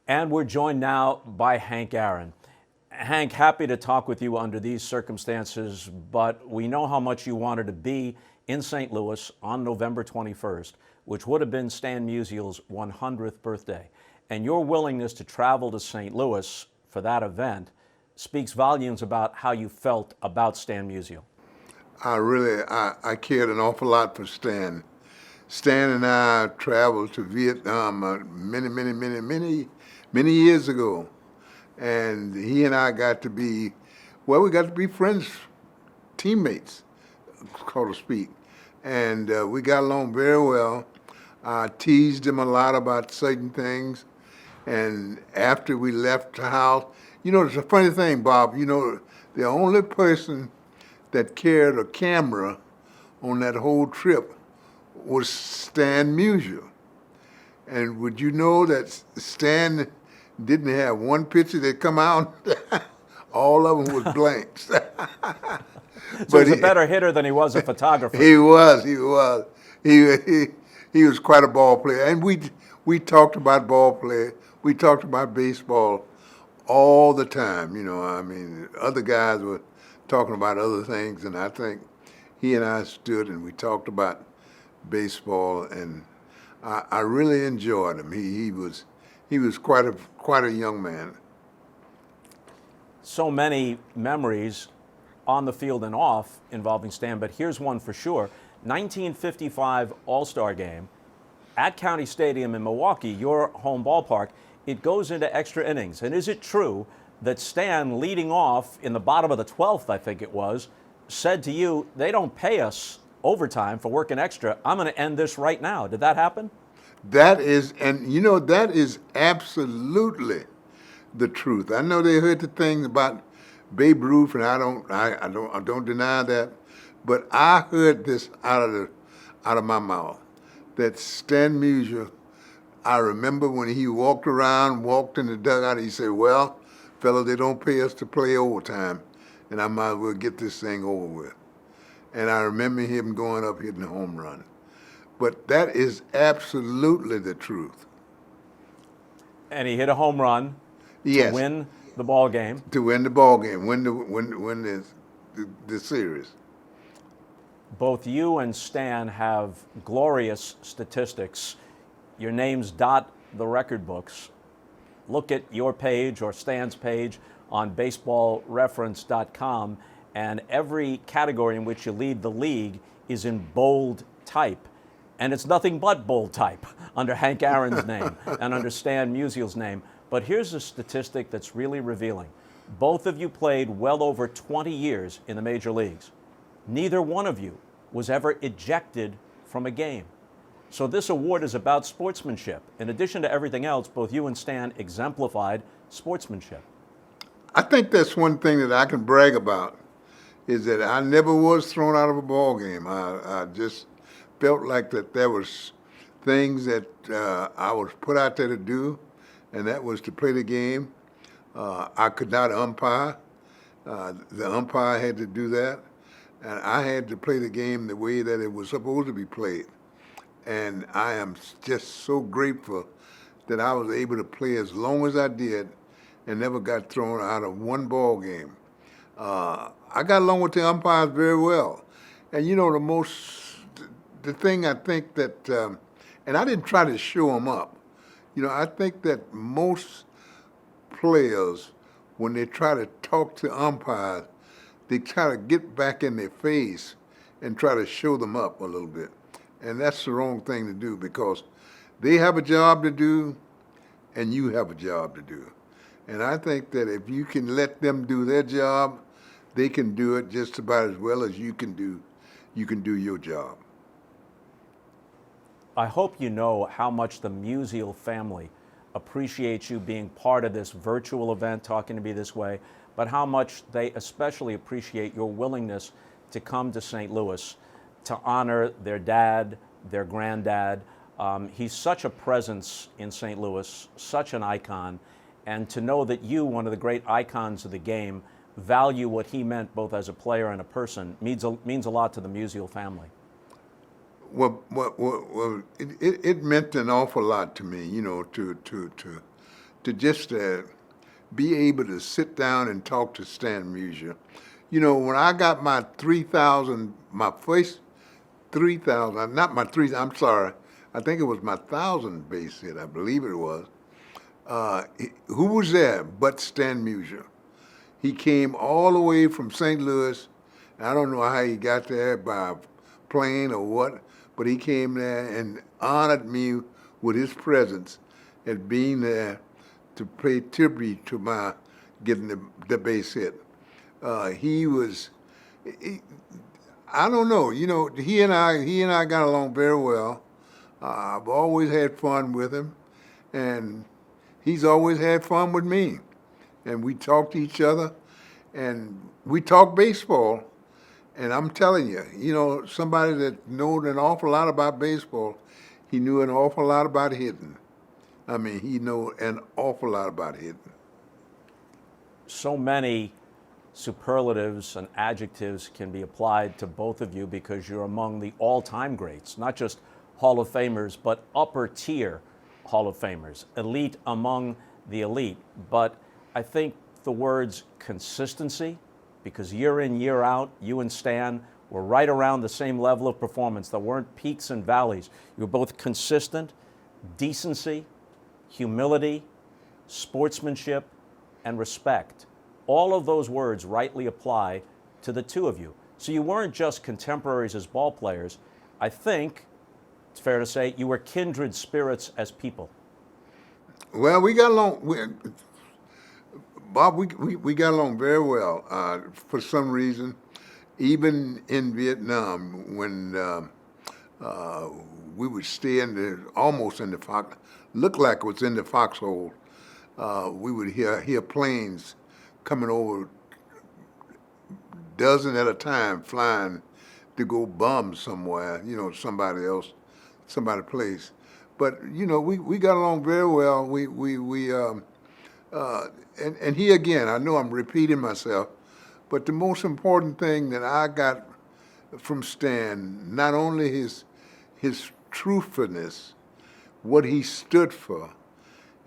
And we're joined now by Hank Aaron. Hank, happy to talk with you under these circumstances, but we know how much you wanted to be in St. Louis on November 21st, which would have been Stan Musial's 100th birthday. And your willingness to travel to St. Louis for that event speaks volumes about how you felt about Stan Musial. I cared an awful lot for Stan. Stan and I traveled to Vietnam many years ago, and he and I got to be, well, we got to be friends, teammates, so to speak, and we got along very well. I teased him a lot about certain things, and after we left the house, you know, it's a funny thing, Bob, you know, the only person that carried a camera on that whole trip was Stan Musial. And would you know that Stan didn't have one picture that come out? All of them was blanks. So he was a better hitter than he was a photographer. He was. He was quite a ball player. And we talked about ball play. We talked about baseball all the time. You know, I mean, other guys were talking about other things, and I think he and I stood and we talked about baseball, and I really enjoyed him. He was quite a young man. So many memories on the field and off involving Stan, but here's one for sure. 1955 All-Star Game at County Stadium in Milwaukee, your home ballpark. It goes into extra innings. And is it true that Stan, leading off in the bottom of the 12th, I think it was, said to you, they don't pay us overtime for working extra. I'm going to end this right now. Did that happen? That is, and you know, that is absolutely the truth. I know they heard the things about Babe Ruth, and I don't deny that, but I heard this out of my mouth that Stan Musial. I remember when he walked in the dugout, he said, "Well, fellas, they don't pay us to play overtime, and I might as well get this thing over with." And I remember him going up hitting a home run. But that is absolutely the truth. And he hit a home run Yes. to win the ball game. To win the ball game, win the series. Both you and Stan have glorious statistics. Your names dot the record books. Look at your page or Stan's page on baseballreference.com, and every category in which you lead the league is in bold type. And it's nothing but bold type under Hank Aaron's name and under Stan Musial's name. But here's a statistic that's really revealing. Both of you played well over 20 years in the major leagues. Neither one of you was ever ejected from a game. So this award is about sportsmanship. In addition to everything else, both you and Stan exemplified sportsmanship. I think that's one thing that I can brag about, is that I never was thrown out of a ball game. I just felt like that there was things that I was put out there to do, and that was to play the game. I could not umpire. The umpire had to do that, and I had to play the game the way that it was supposed to be played. And I am just so grateful that I was able to play as long as I did and never got thrown out of one ball game. I got along with the umpires very well. And you know, the thing I think that, and I didn't try to show them up. You know, I think that most players, when they try to talk to umpires, they try to get back in their face and try to show them up a little bit. And that's the wrong thing to do, because they have a job to do and you have a job to do. And I think that if you can let them do their job, they can do it just about as well as you can do your job. I hope you know how much the Musial family appreciates you being part of this virtual event, talking to me this way, but how much they especially appreciate your willingness to come to St. Louis to honor their dad, their granddad. He's such a presence in St. Louis, such an icon, and to know that you, one of the great icons of the game, value what he meant both as a player and a person means a lot to the Musial family. Well, it meant an awful lot to me, you know, to to just be able to sit down and talk to Stan Musial. You know, when I got my 3,000, my first 3,000, not my 3, I'm sorry, I think it was my 1,000 base hit, I believe it was. Who was there but Stan Musial? He came all the way from St. Louis. I don't know how he got there, by plane or what, but he came there and honored me with his presence and being there to pay tribute to my getting the base hit. He was, I don't know, you know, he and I got along very well. I've always had fun with him, and he's always had fun with me. And we talk to each other, and we talk baseball. And I'm telling you, you know, somebody that knows an awful lot about baseball, he knew an awful lot about hitting. I mean, he knew an awful lot about hitting. So many superlatives and adjectives can be applied to both of you because you're among the all-time greats, not just Hall of Famers, but upper tier Hall of Famers, elite among the elite. But I think the words consistency, because year in, year out, you and Stan were right around the same level of performance. There weren't peaks and valleys. You were both consistent, decency, humility, sportsmanship, and respect. All of those words rightly apply to the two of you. So you weren't just contemporaries as ball players. I think it's fair to say you were kindred spirits as people. Well, we got along. Bob, we got along very well. For some reason, even in Vietnam, when we would stay almost in the fox, looked like it was in the foxhole. We would hear planes coming over, dozen at a time, flying to go bomb somewhere. You know, somebody's place. But you know, we got along very well. And he again, I know I'm repeating myself, but the most important thing that I got from Stan, not only his truthfulness, what he stood for,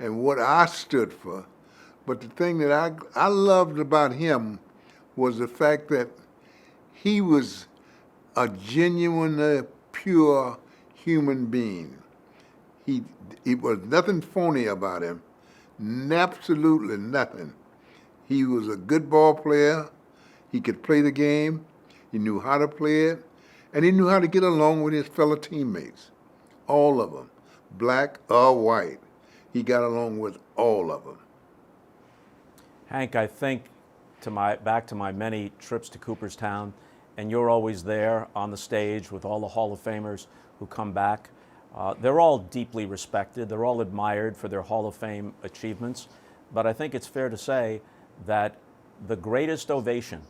and what I stood for, but the thing that I loved about him was the fact that he was a genuine, pure human being. It was nothing phony about him. Absolutely nothing. He was a good ball player. He could play the game. He knew how to play it. And he knew how to get along with his fellow teammates. All of them, black or white. He got along with all of them. Hank, I think back to my many trips to Cooperstown, and you're always there on the stage with all the Hall of Famers who come back. They're all deeply respected. They're all admired for their Hall of Fame achievements. But I think it's fair to say that the greatest ovation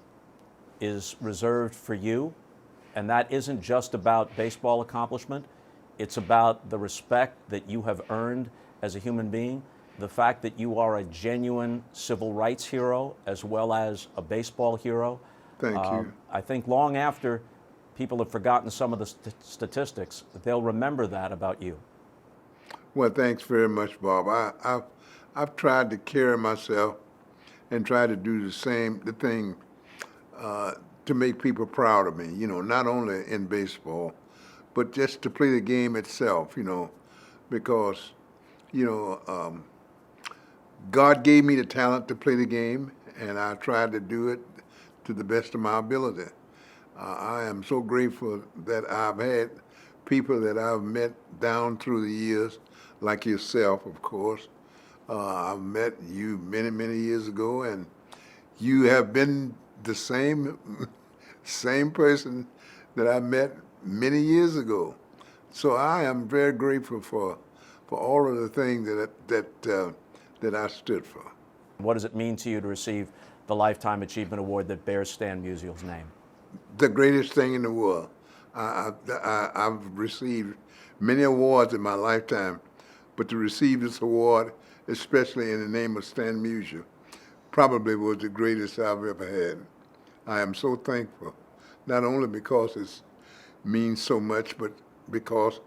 is reserved for you, and that isn't just about baseball accomplishment. It's about the respect that you have earned as a human being, the fact that you are a genuine civil rights hero as well as a baseball hero. Thank you. I think long after people have forgotten some of the statistics, they'll remember that about you. Well, thanks very much, Bob. I've tried to carry myself and try to do the thing to make people proud of me, you know, not only in baseball, but just to play the game itself, you know, because, you know, God gave me the talent to play the game, and I tried to do it to the best of my ability. I am so grateful that I've had people that I've met down through the years, like yourself, of course. I've met you many, many years ago, and you have been the same person that I met many years ago. So I am very grateful for all of the things that I stood for. What does it mean to you to receive the Lifetime Achievement Award that bears Stan Musial's name? The greatest thing in the world. I've received many awards in my lifetime, but to receive this award, especially in the name of Stan Musial, probably was the greatest I've ever had. I am so thankful, not only because it means so much, but because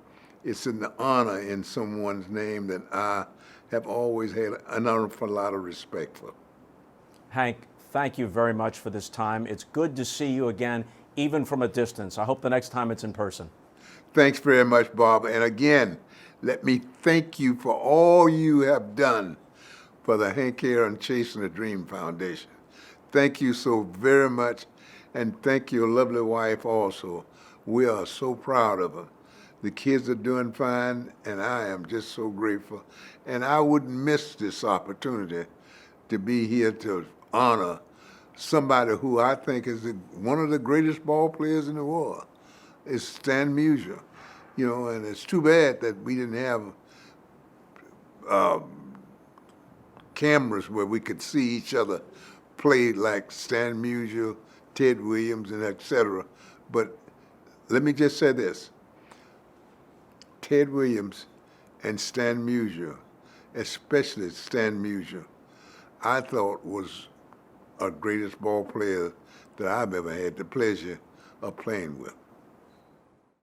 it's an honor in someone's name that I have always had an awful lot of respect for. Hank, thank you very much for this time. It's good to see you again, even from a distance. I hope the next time it's in person. Thanks very much, Bob. And again, let me thank you for all you have done for the Hank Aaron Chasing the Dream Foundation. Thank you so very much, and thank your lovely wife also. We are so proud of her. The kids are doing fine, and I am just so grateful. And I wouldn't miss this opportunity to be here to honor somebody who I think is one of the greatest ball players in the world. It's Stan Musial, you know, and it's too bad that we didn't have cameras where we could see each other play like Stan Musial, Ted Williams, and etc. But let me just say this. Ted Williams and Stan Musial, especially Stan Musial, I thought was a greatest ball player that I've ever had the pleasure of playing with.